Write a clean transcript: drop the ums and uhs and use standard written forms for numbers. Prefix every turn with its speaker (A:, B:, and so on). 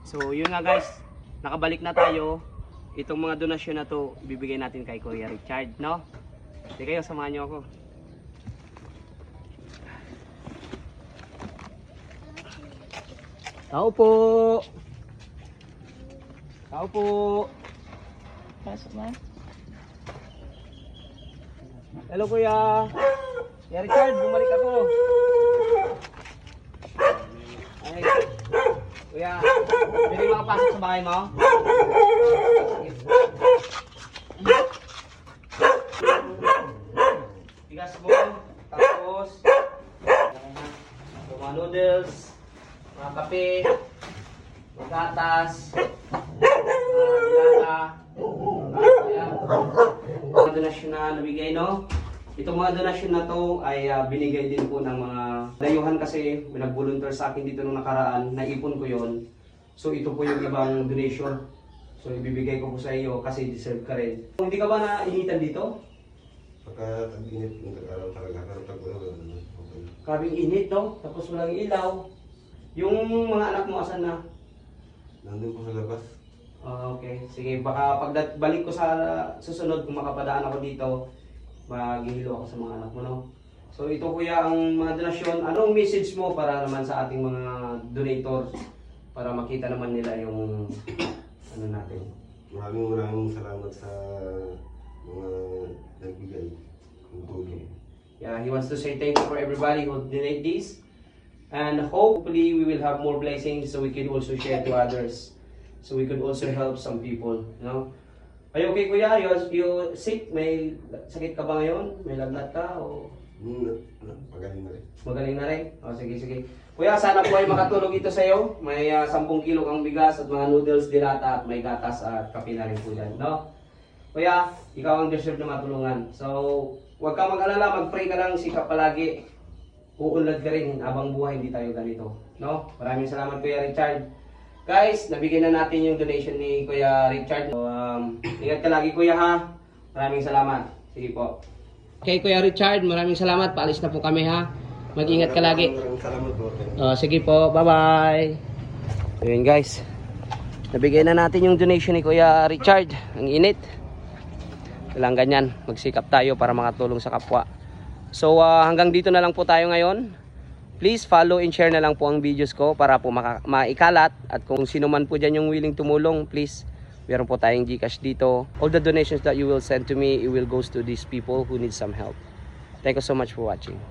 A: So yun nga guys, nakabalik na tayo. Itong mga donasyon na to, bibigay natin kay Kuya Richard, no? Hindi kayo, samahan nyo ako. Tao po! Tao po!
B: Pasok na.
A: Hello Kuya! Kuya Richard, bumalik ako. Ay, Kuya, pwede makapasok sa bahay mo? Bigas mo, tapos mga noodles, mga kape, mga gatas, dilata, mga donasyon na nabigay, no? Itong mga donasyon na to ay binigay din po ng mga dayuhan kasi nag-volunteer sa akin dito nung nakaraan, naipon ko yon. So ito po yung ibang donation. So ibibigay ko po sa iyo kasi deserve ka rin. Kung hindi ka ba nainitan dito?
C: Pagka tag-init, yung tag-araw talaga, pero tag-ulan, okay.
A: Kabing init, no? Tapos walang ilaw. Yung mga anak mo asan na?
C: Nandun po sa labas.
A: Okay, sige. Baka pagbalik ko sa susunod, kung makapadaan ako dito, maghihilo ako sa mga anak mo, no? So ito kuya ang mga donasyon. Anong message mo para naman sa ating mga donators para makita naman nila yung ano natin?
C: Maraming salamat sa mga nagbigay ng tulong.
A: Yeah, he wants to say thank you for everybody who donate this. And hopefully we will have more blessings so we can also share to others. So we could also help some people, you know? Are you okay kuya? You sick? May sakit ka ba ngayon? May lagnat ka? O
C: Pagaling na rin.
A: magaling na rin? O sige, sige. Kuya, sana po ay makatulong ito sa iyo. May 10 kilo kang bigas at mga noodles, dilata at may gatas at kape na rin po yan, no? Kuya, ikaw ang deserve na matulungan. So, huwag kang mag-alala, mag-pray ka lang, sikap palagi. Uunlad ka rin habang buhay, hindi tayo ganito, no? Maraming salamat Kuya Richard. Guys, nabigyan na natin yung donation ni Kuya Richard. So, ingat ka lagi Kuya ha. Maraming salamat. Sige po. Okay Kuya Richard, maraming salamat. Paalis na po kami ha. Mag-ingat ka lagi.
C: Maraming salamat po.
A: Sige po, bye-bye. Ayun guys. Nabigay na natin yung donation ni Kuya Richard. Ang init. Kailangan ganyan. Magsikap tayo para makatulong sa kapwa. So hanggang dito na lang po tayo ngayon. Please follow and share na lang po ang videos ko para po maikalat. At kung sino man po dyan yung willing tumulong, please, meron po tayong GCash dito. All the donations that you will send to me, it will goes to these people who need some help. Thank you so much for watching.